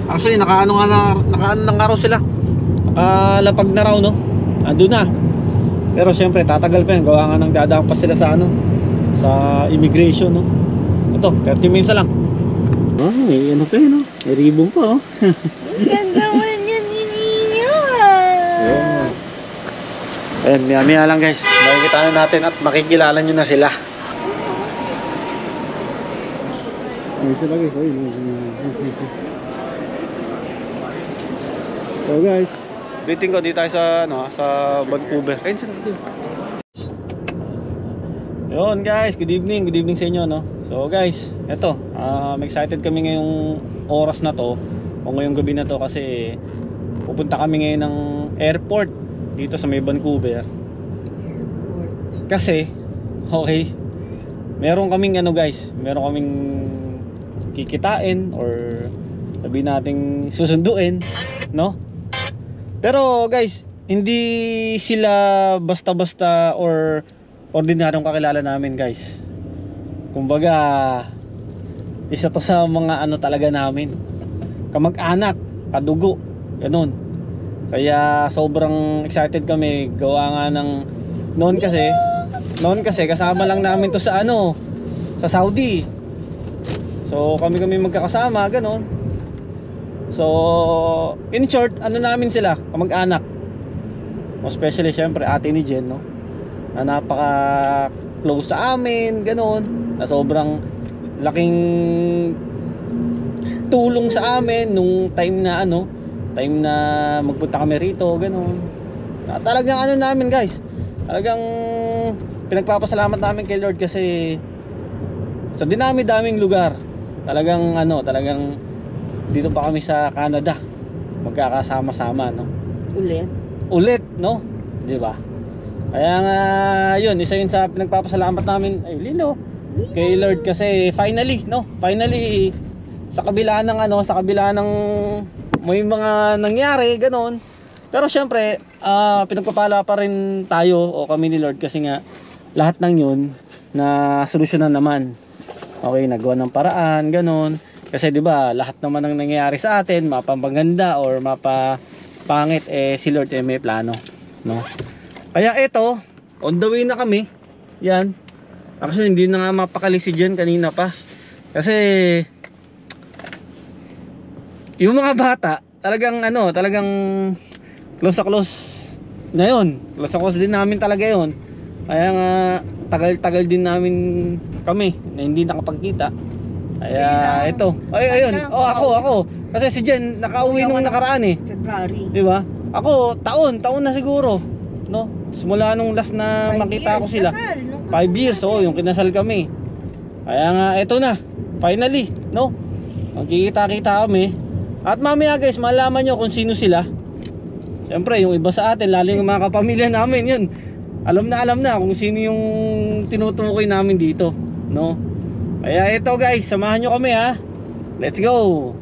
Actually, nakaano ng araw sila. Nakalapag na raw, no? Andun na. Pero syempre, tatagal pa yan. Gawa nga ng dadaan pa sila sa ano, sa immigration, no? Ito, 30 minutes lang. Oh, may ano pa yun, no? May ribbon pa, oh. Ganda mo yan, Ninyo. Ayan, maya lang guys. Makikita na natin at makikilala nyo na sila. Ayun sila guys. So guys, greeting ko dito tayo sa ano, sa Vancouver. Ayun sila dito. Yun guys, good evening sa inyo, no. So guys, eto, excited kami ngayong oras na to o ngayong gabi na to kasi pupunta kami ngayon ng airport dito sa may Vancouver. Kasi okay, meron kaming ano guys, meron kaming kikitain or sabi nating susunduin, no? Pero guys, hindi sila basta-basta or ordinaryong kakilala namin guys. Kumbaga, isa to sa mga ano talaga namin, kamag-anak, kadugo, ganun. Kaya sobrang excited kami. Gawa nga ng noon kasi kasama lang namin to sa ano, sa Saudi. So kami magkakasama, ganun. So in short, ano namin sila, kamag-anak. Especially syempre ate ni Jen, no, na napaka close sa amin, ganun, na sobrang laking tulong sa amin nung time na magpunta kami rito, ganun. Talagang ano namin guys, talagang pinagpapasalamat namin kay Lord kasi sa dinami-daming lugar talagang dito pa kami sa Canada magkakasama-sama, no? Ulit, no? Di ba? Kaya nga yun, isa yun sa pinagpapasalamat namin kay Lord kasi finally, no? Finally sa kabila ng may mga nangyari, ganun. Pero syempre, pinagpapala pa rin tayo o kami ni Lord kasi nga lahat ng yun na solusyonan naman. Okay, nagawa ng paraan, ganun. Kasi 'di ba, lahat naman ng nangyayari sa atin, mapapaganda or mapapangit, si Lord may plano, no? Kaya ito, on the way na kami. Yan. Actually, hindi na nga mapakali si Jen kanina pa. Kasi yung mga bata, talagang close na yun. Close din namin talaga yun. Kaya nga tagal-tagal din namin kami na hindi nakapagkita. Kaya ito. Ayun. Ako. Kasi si Jen nakauwi nung nakaraan February. 'Di ba? Ako taon na siguro, no? Simula nung last na makita ko sila. 5 years, yung kinasal kami. Kaya nga ito na. Finally, no? Magkikita-kita kami. At mamaya guys, malaman nyo kung sino sila. Siyempre, yung iba sa atin, lalo yung mga kapamilya namin, yun. Alam na kung sino yung tinutukoy namin dito, no? Kaya ito guys, samahan nyo kami ha. Let's go!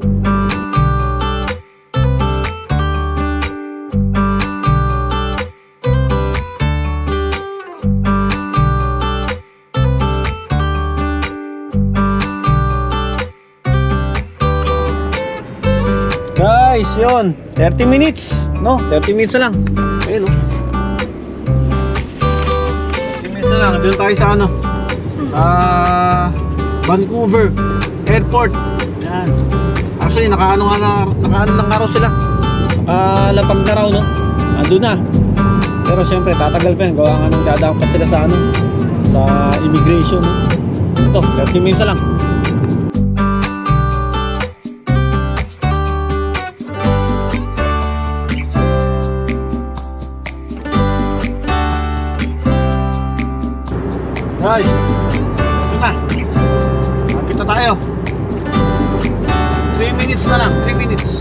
Guys, yun, 30 minutes, no? 30 minutes na lang. Ayun, no? 30 minutes na lang. Doon tayo sa ano, Vancouver Airport. Yan. Actually, nakaano ng araw sila. Nakalapag na raw, no? Andun na. Pero syempre, tatagal pa yan. Gawa nga ng dadaan pa sila sa ano, sa immigration, no? Ito, 30 minutes na lang. Guys, ito na. Kapit na tayo. 3 minutes na lang. 3 minutes.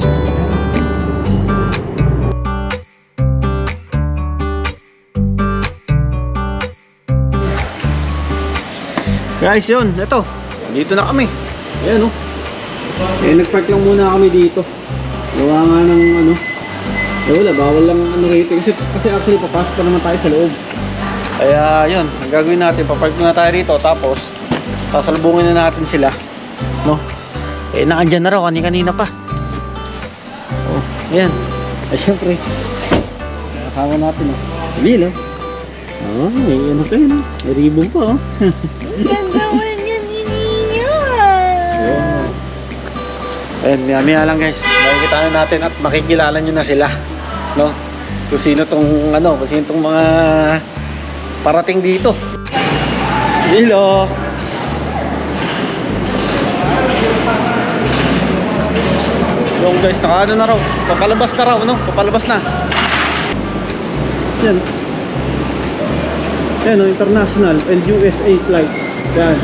Guys, yun. Ito. Dito na kami. Ayan, oh. Nagpark lang muna kami dito. Gawa nga ng ano. Wala, bawal lang ano rito. Kasi actually papasok pa naman tayo sa loob. Kaya yun, ang gagawin natin, papark muna tayo rito, tapos sasalubungin na natin sila, no? Naandyan na raw, kanina pa. Oh, ayan. Ay, syempre. Kasama natin, oh. Emil, oh. Oh, may ano pa yun, oh. May ribbon pa, oh. Ang ganda mo yan, Nino. Oh. Ayan, maya lang guys. Makikita na natin at makikilala nyo na sila. No? Kung sino tong, ano, kung sino tong mga parating dito. Hello! Yung guys, naka ano na raw. Papalabas na raw, no? Papalabas na. Yan. Yan, no? International and USA flights. Yan.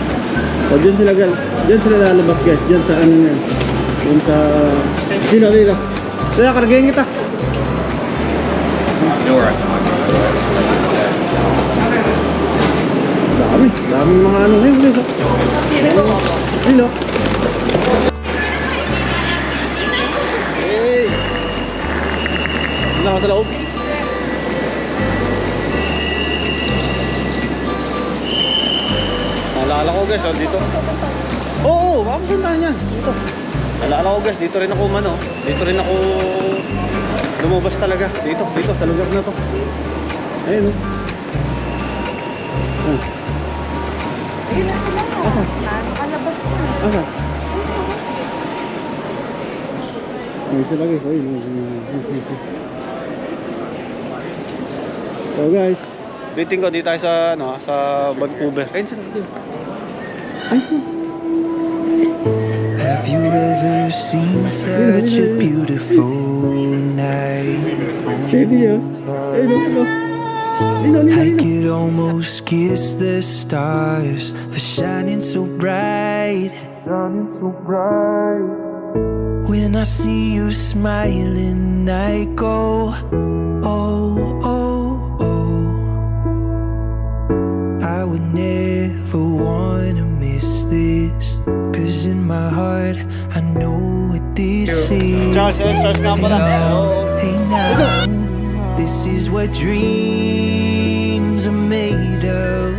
O, dyan sila guys. Dyan sila lalabas guys. Dyan sa ano yan. Dyan sa... Dila. Kaya karagayin kita. Daming mga ano ngayon guys. Dilo. Hey! Wala ka sa loob. Naalala ko guys, oh, dito. Oo, makapuntahan yan. Dito. Naalala ko guys, dito rin ako umano. Dito rin ako lumabas talaga. Dito sa lugar na to. Ayun, oh. Ayun na sila. Asan? Nakalabas na. Asan? Ayun sila guys. Ayun. So guys, waiting ko dito tayo sa ano, sa Vancouver. Ayun sila dito. Ayun sila. Have you ever seen such a beautiful night? Shady, oh. Ayun. I could almost kiss the stars for shining so bright. When I see you smiling, I go, oh, oh, oh. I would never wanna miss this, 'cause in my heart I know what this is. Hey now, this is what dreams are made of.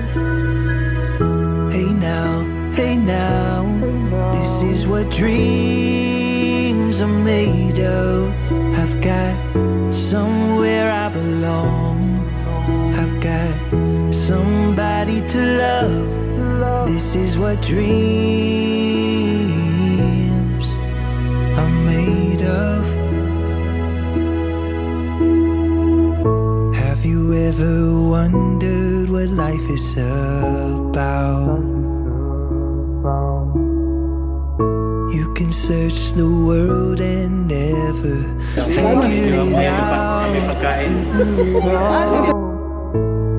Hey now, this is what dreams are made of. I've got somewhere I belong. I've got somebody to love. This is what dreams are made of. Have you ever wondered what life is about? You can search the world and never figure it out.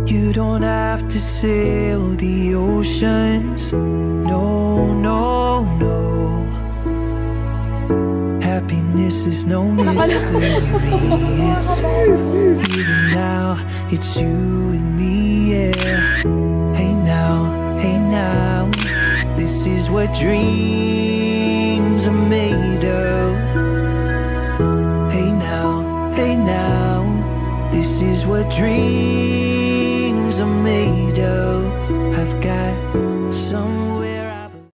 You don't have to sail the oceans. No, no, no. Happiness is no mystery. It's here and now. It's you and me, yeah. Hey now, this is what dreams are made of. Hey now, this is what dreams are made of. I've got some